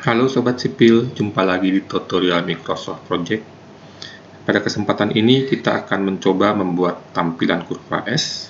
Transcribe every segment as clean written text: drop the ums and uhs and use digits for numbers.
Halo Sobat Sipil, jumpa lagi di tutorial Microsoft Project. Pada kesempatan ini kita akan mencoba membuat tampilan kurva S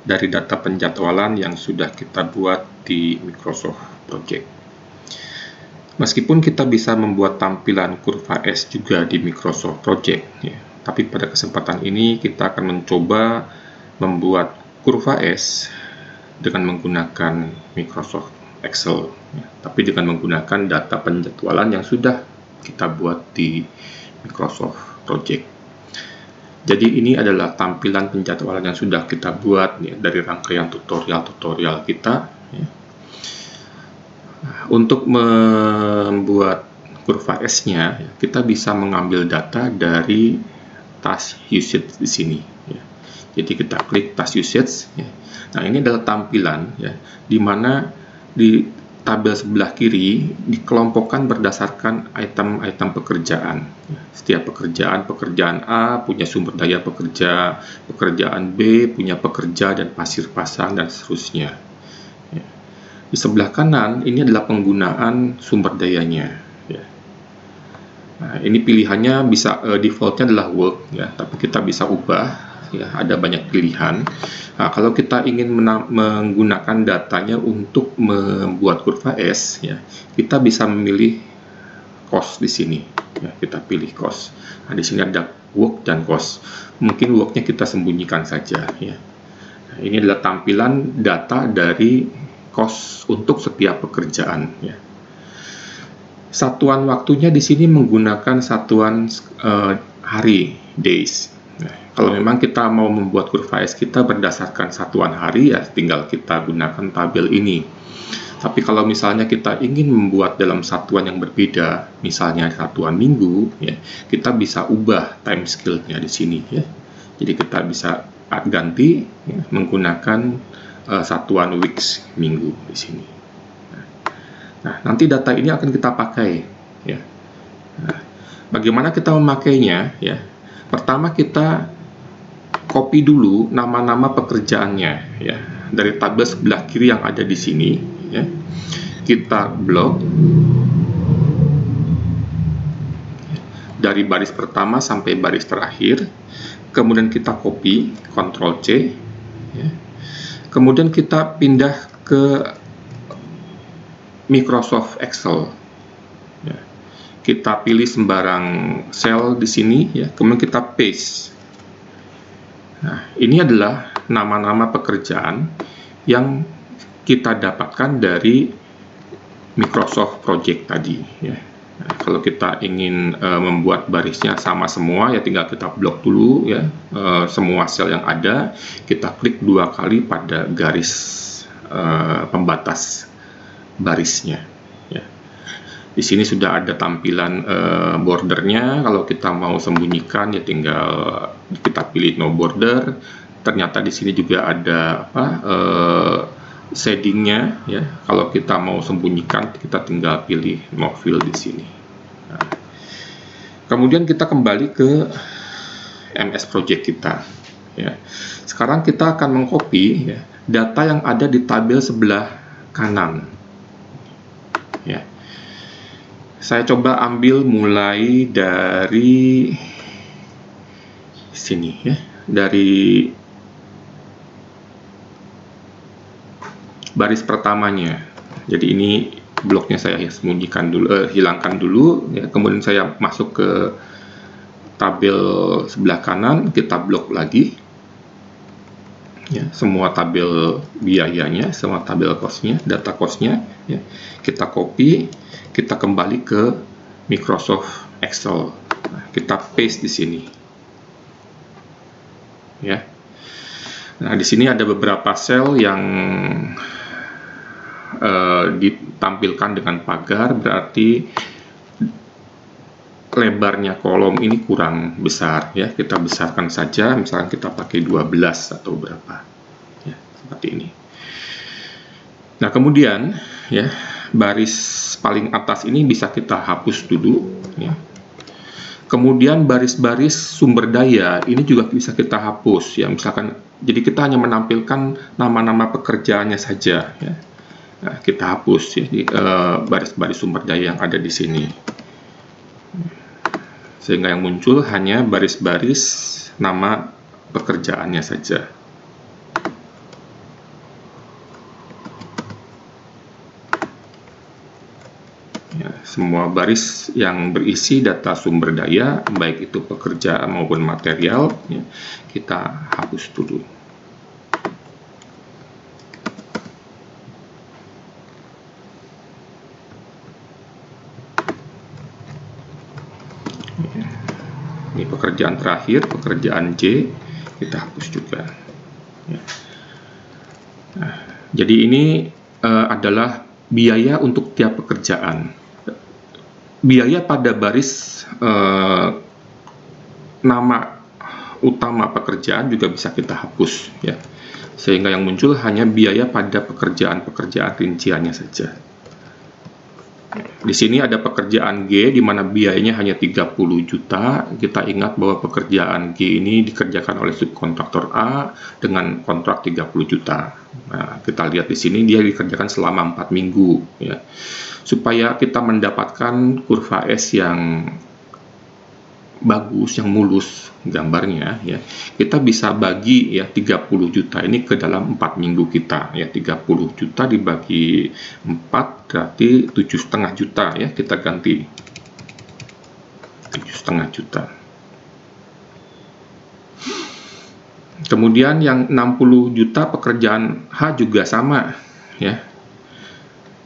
dari data penjadwalan yang sudah kita buat di Microsoft Project. Meskipun kita bisa membuat tampilan kurva S juga di Microsoft Project, ya, tapi pada kesempatan ini kita akan mencoba membuat kurva S dengan menggunakan Microsoft Excel, ya, tapi dengan menggunakan data penjadwalan yang sudah kita buat di Microsoft Project. Jadi ini adalah tampilan penjadwalan yang sudah kita buat, ya, dari rangkaian tutorial kita, ya. Untuk membuat kurva S-nya, kita bisa mengambil data dari task usage di sini, ya. Jadi kita klik task usage, ya. Nah, ini adalah tampilan, ya, di mana di tabel sebelah kiri dikelompokkan berdasarkan item-item pekerjaan. Setiap pekerjaan A punya sumber daya pekerja, pekerjaan B punya pekerja dan pasir pasang, dan seterusnya. Di sebelah kanan ini adalah penggunaan sumber dayanya. Nah, ini pilihannya bisa defaultnya adalah work, ya, tapi kita bisa ubah. Ya, ada banyak pilihan. Nah, kalau kita ingin menggunakan datanya untuk membuat kurva S, ya, kita bisa memilih cost di sini. Ya, kita pilih cost. Nah, di sini ada work dan cost. Mungkin worknya kita sembunyikan saja. Ya. Nah, ini adalah tampilan data dari cost untuk setiap pekerjaan. Ya. Satuan waktunya di sini menggunakan satuan hari, days. Kalau memang kita mau membuat kurva S kita berdasarkan satuan hari, ya tinggal kita gunakan tabel ini. Tapi kalau misalnya kita ingin membuat dalam satuan yang berbeda, misalnya satuan minggu, ya, kita bisa ubah time scale-nya di sini, ya. Jadi kita bisa ganti, ya, menggunakan satuan weeks, minggu di sini. Nah, nanti data ini akan kita pakai, ya. Nah, bagaimana kita memakainya, ya? Pertama kita copy dulu nama-nama pekerjaannya, ya, dari tabel sebelah kiri yang ada di sini, ya. Kita blok dari baris pertama sampai baris terakhir, kemudian kita copy, Ctrl C, ya. Kemudian kita pindah ke Microsoft Excel. Ya. Kita pilih sembarang sel di sini, ya, kemudian kita paste. Nah, ini adalah nama-nama pekerjaan yang kita dapatkan dari Microsoft Project tadi, ya. Nah, kalau kita ingin membuat barisnya sama semua, ya tinggal kita blok dulu, ya, semua sel yang ada, kita klik 2 kali pada garis pembatas barisnya. Ya. Di sini sudah ada tampilan bordernya. Kalau kita mau sembunyikan, ya tinggal kita pilih no border. Ternyata di sini juga ada shadingnya, ya. Kalau kita mau sembunyikan, kita tinggal pilih no fill di sini. Nah, kemudian kita kembali ke MS Project kita, ya. Sekarang kita akan mengcopy, ya, data yang ada di tabel sebelah kanan, ya. Saya coba ambil mulai dari sini, ya, dari baris pertamanya. Jadi ini bloknya saya sembunyikan dulu, hilangkan dulu, ya. Kemudian saya masuk ke tabel sebelah kanan, kita blok lagi, ya, semua tabel biayanya, semua tabel cost-nya, data cost-nya, ya. Kita copy, kita kembali ke Microsoft Excel. Nah, kita paste di sini, ya. Nah, di sini ada beberapa sel yang ditampilkan dengan pagar, berarti lebarnya kolom ini kurang besar, ya. Kita besarkan saja, misalkan kita pakai 12 atau berapa, ya, seperti ini. Nah, kemudian, ya, baris paling atas ini bisa kita hapus dulu, ya. Kemudian baris-baris sumber daya ini juga bisa kita hapus, ya. Misalkan, jadi kita hanya menampilkan nama-nama pekerjaannya saja, ya. Nah, kita hapus ya baris-baris sumber daya yang ada di sini, sehingga yang muncul hanya baris-baris nama pekerjaannya saja. Ya, semua baris yang berisi data sumber daya, baik itu pekerjaan maupun material, ya, kita hapus dulu. Ini pekerjaan terakhir, pekerjaan J, kita hapus juga. Ya. Nah, jadi ini adalah biaya untuk tiap pekerjaan. Biaya pada baris nama utama pekerjaan juga bisa kita hapus, ya. Sehingga yang muncul hanya biaya pada pekerjaan-pekerjaan rinciannya saja. Di sini ada pekerjaan G di mana biayanya hanya 30 juta. Kita ingat bahwa pekerjaan G ini dikerjakan oleh subkontraktor A dengan kontrak 30 juta. Nah, kita lihat di sini dia dikerjakan selama 4 minggu, ya. Supaya kita mendapatkan kurva S yang bagus, yang mulus gambarnya, ya, kita bisa bagi ya 30 juta ini ke dalam 4 minggu kita, ya. 30 juta dibagi 4 berarti 7,5 juta, ya. Kita ganti 7,5 juta. Kemudian yang 60 juta pekerjaan H juga sama, ya.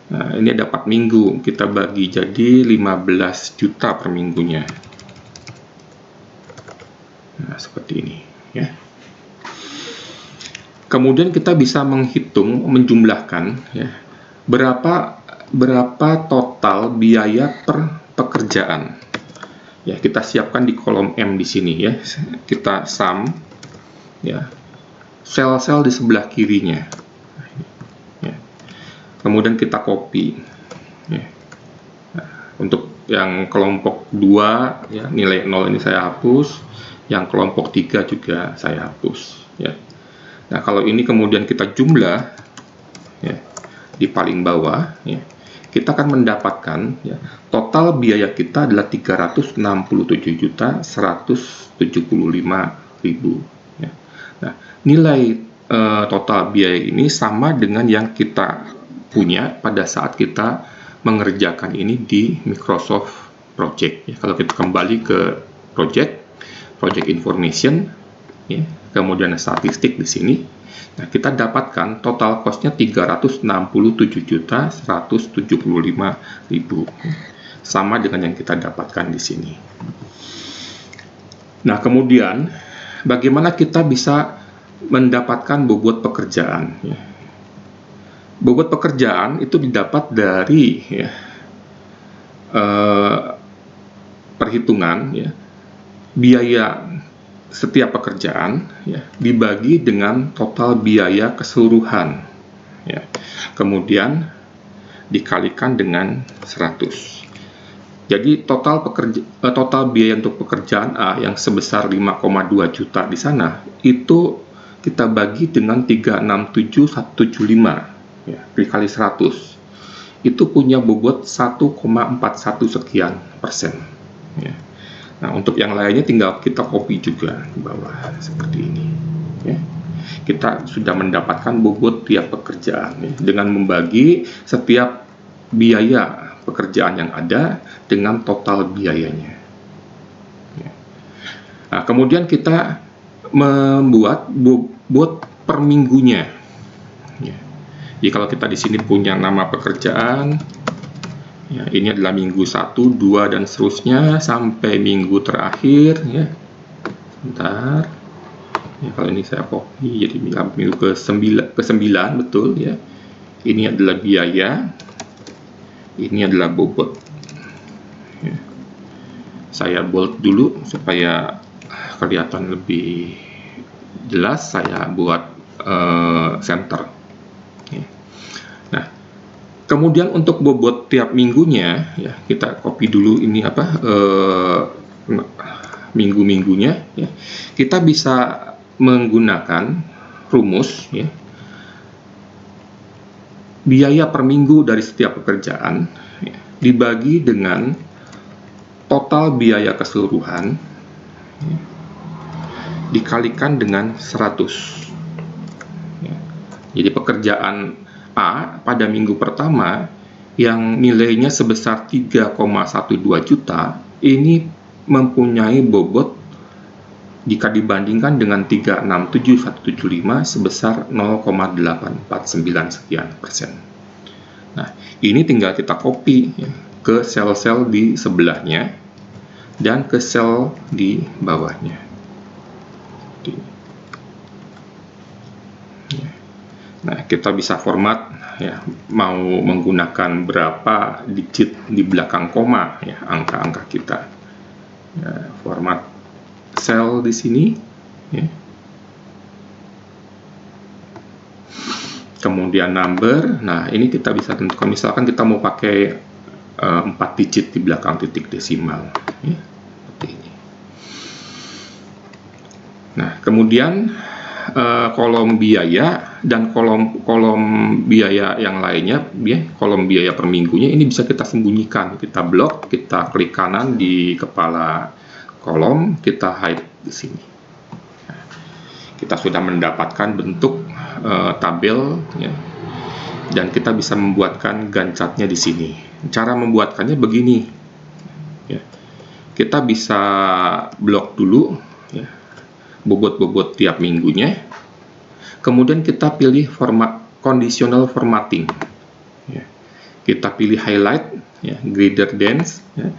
Nah, ini ada 4 minggu, kita bagi jadi 15 juta per minggunya. Nah, seperti ini, ya. Kemudian kita bisa menghitung, menjumlahkan, ya, berapa total biaya per pekerjaan. Ya, kita siapkan di kolom M di sini, ya. Kita sum, ya, sel-sel di sebelah kirinya. Ya. Kemudian kita copy, ya. Nah, untuk yang kelompok 2, ya, nilai 0 ini saya hapus. Yang kelompok 3 juga saya hapus, ya. Nah, kalau ini kemudian kita jumlah, ya, di paling bawah, ya, kita akan mendapatkan, ya, total biaya kita adalah 367.175.000, ya. Nah, nilai total biaya ini sama dengan yang kita punya pada saat kita mengerjakan ini di Microsoft Project, ya. Kalau kita kembali ke project information, ya, kemudian statistik di sini. Nah, kita dapatkan total cost-nya 367.175.000, sama dengan yang kita dapatkan di sini. Nah, kemudian bagaimana kita bisa mendapatkan bobot pekerjaan, ya. Bobot pekerjaan itu didapat dari, ya, perhitungan, ya, biaya setiap pekerjaan, ya, dibagi dengan total biaya keseluruhan, ya. Kemudian dikalikan dengan 100. Jadi total biaya untuk pekerjaan A yang sebesar 5,2 juta di sana itu kita bagi dengan 367.175, ya, dikali 100. Itu punya bobot 1,41 sekian persen, ya. Nah, untuk yang lainnya tinggal kita copy juga di bawah seperti ini, ya. Kita sudah mendapatkan bobot tiap pekerjaan, ya, dengan membagi setiap biaya pekerjaan yang ada dengan total biayanya, ya. Nah, kemudian kita membuat bobot per minggunya, ya. Jadi kalau kita di sini punya nama pekerjaan, ya, ini adalah minggu 1, 2, dan seterusnya sampai minggu terakhir, ya. Sebentar. Ya, kalau ini saya copy jadi minggu ke-9, betul, ya. Ini adalah biaya. Ini adalah bobot. Ya. Saya bold dulu supaya kelihatan lebih jelas. Saya buat center. Ya. Nah, kemudian untuk bobot tiap minggunya, ya, kita copy dulu ini minggu-minggunya, ya. Kita bisa menggunakan rumus, ya. biaya per minggu dari setiap pekerjaan ya, dibagi dengan total biaya keseluruhan ya, dikalikan dengan 100 ya. Jadi pekerjaan A pada minggu pertama yang nilainya sebesar 3,12 juta ini mempunyai bobot jika dibandingkan dengan 367175 sebesar 0,849 sekian persen. Nah, ini tinggal kita copy ya, ke sel-sel di sebelahnya dan ke sel di bawahnya. Nah, kita bisa format ya, mau menggunakan berapa digit di belakang koma ya, angka-angka kita. Ya, format sel di sini ya. Kemudian number. Nah, ini kita bisa tentukan, misalkan kita mau pakai 4 digit di belakang titik desimal ya, seperti ini. Nah, kemudian kolom biaya dan kolom biaya yang lainnya ya, kolom biaya per minggunya ini bisa kita sembunyikan. Kita blok, kita klik kanan di kepala kolom, kita hide di sini. Nah, kita sudah mendapatkan bentuk tabel ya, dan kita bisa membuatkan gancatnya di sini. Cara membuatkannya begini ya. Kita bisa blok dulu ya, bobot-bobot tiap minggunya, kemudian kita pilih format conditional formatting ya. Kita pilih highlight ya, greater than ya.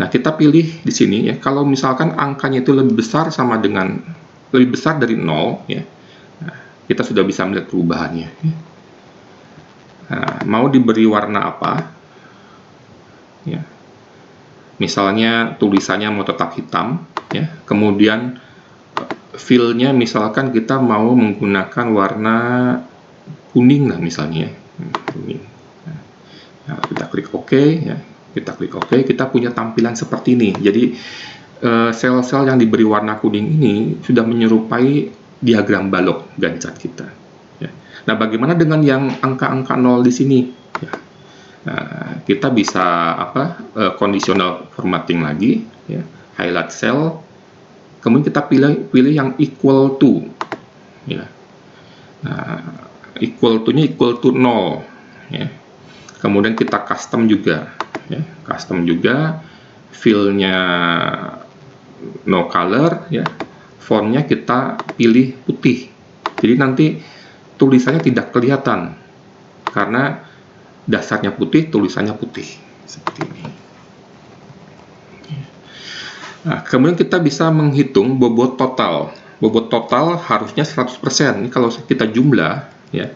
Nah, kita pilih di sini ya, kalau misalkan angkanya itu lebih besar sama dengan lebih besar dari 0 ya, nah, kita sudah bisa melihat perubahannya ya. Nah, mau diberi warna apa ya, misalnya tulisannya mau tetap hitam ya, kemudian fill-nya misalkan kita mau menggunakan warna kuning lah misalnya, kuning. Nah, kita klik OK ya, kita klik OK, kita punya tampilan seperti ini. Jadi sel-sel yang diberi warna kuning ini sudah menyerupai diagram balok gancat kita. Ya. Nah, bagaimana dengan yang angka-angka 0 di sini? Ya. Nah, kita bisa conditional formatting lagi, ya. Highlight cell. Kemudian kita pilih yang equal to ya. Nah, equal to-nya equal to 0 ya. Kemudian kita custom juga ya. Custom juga, fill-nya no color ya. Font-nya kita pilih putih. Jadi nanti tulisannya tidak kelihatan karena dasarnya putih, tulisannya putih seperti ini. Nah, kemudian kita bisa menghitung bobot total. Bobot total harusnya 100%. Ini kalau kita jumlah ya,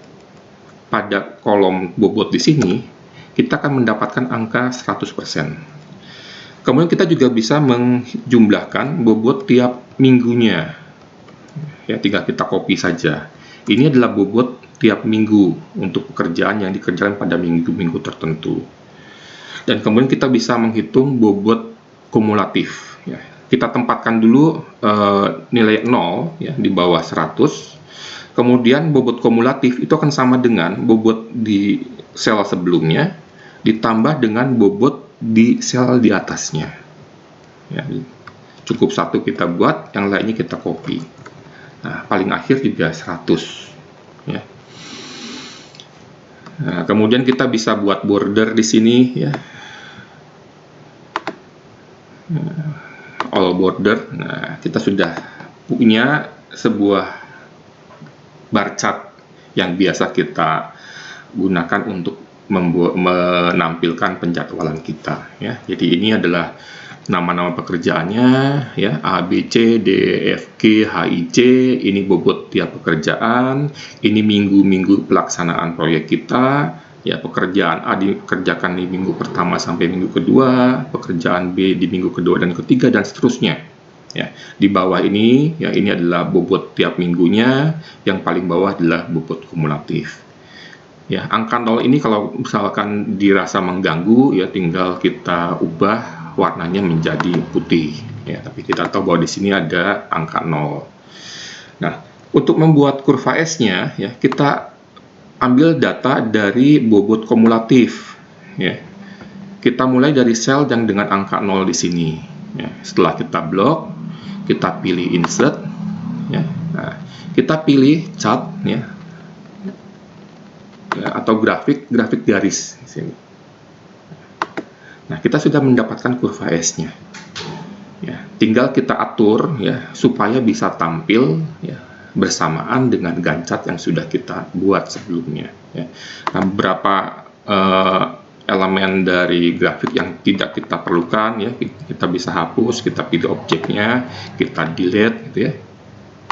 pada kolom bobot di sini, kita akan mendapatkan angka 100%. Kemudian kita juga bisa menjumlahkan bobot tiap minggunya. Ya, tinggal kita copy saja. Ini adalah bobot tiap minggu untuk pekerjaan yang dikerjakan pada minggu-minggu tertentu. Dan kemudian kita bisa menghitung bobot kumulatif. Ya, kita tempatkan dulu nilai 0 ya, di bawah 100. Kemudian bobot kumulatif itu akan sama dengan bobot di sel sebelumnya ditambah dengan bobot di sel di atasnya. Ya, cukup satu kita buat, yang lainnya kita copy. Nah, paling akhir juga 100. Ya. Nah, kemudian kita bisa buat border di sini ya. All border. Nah, kita sudah punya sebuah bar chart yang biasa kita gunakan untuk menampilkan penjadwalan kita ya. Jadi ini adalah nama-nama pekerjaannya ya, A, B, C, D, E, F, G, H, I, J. Ini bobot tiap pekerjaan, ini minggu-minggu pelaksanaan proyek kita ya. Pekerjaan A dikerjakan di minggu pertama sampai minggu kedua, pekerjaan B di minggu kedua dan ketiga, dan seterusnya ya. Di bawah ini ya, ini adalah bobot tiap minggunya, yang paling bawah adalah bobot kumulatif ya. Angka 0 ini kalau misalkan dirasa mengganggu ya, tinggal kita ubah warnanya menjadi putih ya, tapi kita tahu bahwa di sini ada angka 0. Nah, untuk membuat kurva S-nya ya, kita ambil data dari bobot kumulatif. Ya. Kita mulai dari sel yang dengan angka 0 di sini. Ya. Setelah kita blok, kita pilih insert. Ya. Nah, kita pilih chart, ya, atau grafik garis di sini. Nah, kita sudah mendapatkan kurva S-nya. Ya, tinggal kita atur, ya, supaya bisa tampil, ya, bersamaan dengan gancat yang sudah kita buat sebelumnya. Ya. Nah, beberapa elemen dari grafik yang tidak kita perlukan, ya, kita bisa hapus, kita pilih objeknya, kita delete, gitu ya,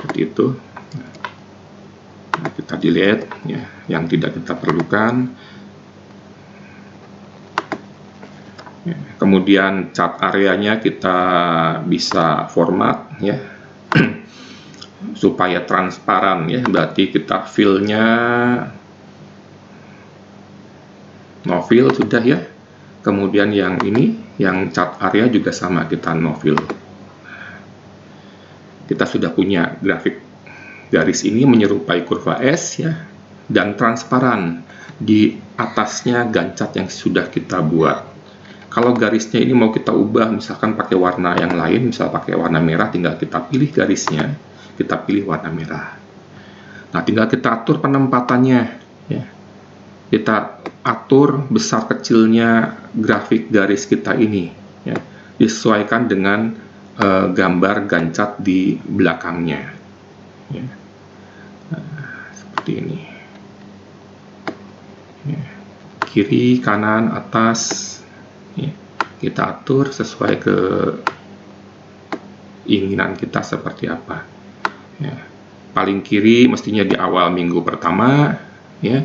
seperti itu. Nah, kita delete, ya, yang tidak kita perlukan. Ya, kemudian chart areanya kita bisa format, ya, supaya transparan, ya, berarti kita fill-nya no fill sudah, ya. Kemudian yang ini, yang chart area juga sama, kita no fill. Kita sudah punya grafik garis ini menyerupai kurva S, ya, dan transparan. Di atasnya gancat yang sudah kita buat. Kalau garisnya ini mau kita ubah, misalkan pakai warna yang lain, misal pakai warna merah, tinggal kita pilih garisnya, kita pilih warna merah. Nah, tinggal kita atur penempatannya, ya. Kita atur besar kecilnya grafik garis kita ini, ya, disesuaikan dengan gambar gancat di belakangnya, ya. Nah, seperti ini, ya. Kiri, kanan, atas, ya. Kita atur sesuai keinginan kita seperti apa, ya. Paling kiri mestinya di awal minggu pertama, ya,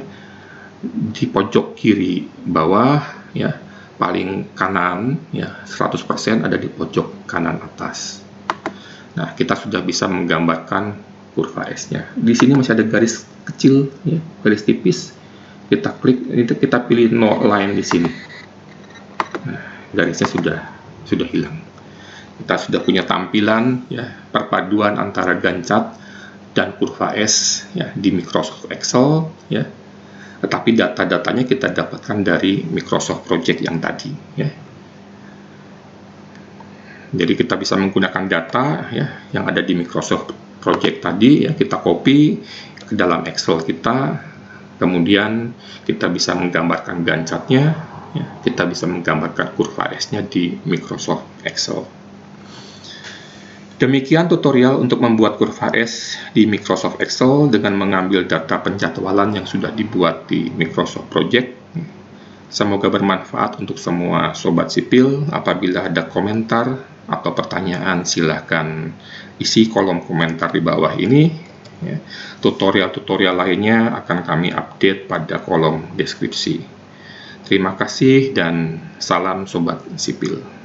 di pojok kiri bawah, ya, paling kanan, ya, 100% ada di pojok kanan atas. Nah, kita sudah bisa menggambarkan kurva S-nya. Di sini masih ada garis kecil, ya, garis tipis. Kita klik, itu kita pilih no line di sini. Nah, garisnya sudah hilang. Kita sudah punya tampilan, ya, perpaduan antara gancat dan kurva S, ya, di Microsoft Excel, ya. Tetapi data-datanya kita dapatkan dari Microsoft Project yang tadi, ya. Jadi kita bisa menggunakan data, ya, yang ada di Microsoft Project tadi, ya, kita copy ke dalam Excel kita, kemudian kita bisa menggambarkan gancatnya, ya, kita bisa menggambarkan kurva S-nya di Microsoft Excel. Demikian tutorial untuk membuat kurva S di Microsoft Excel dengan mengambil data penjadwalan yang sudah dibuat di Microsoft Project. Semoga bermanfaat untuk semua sobat sipil. Apabila ada komentar atau pertanyaan, silahkan isi kolom komentar di bawah ini. Tutorial-tutorial lainnya akan kami update pada kolom deskripsi. Terima kasih dan salam sobat sipil.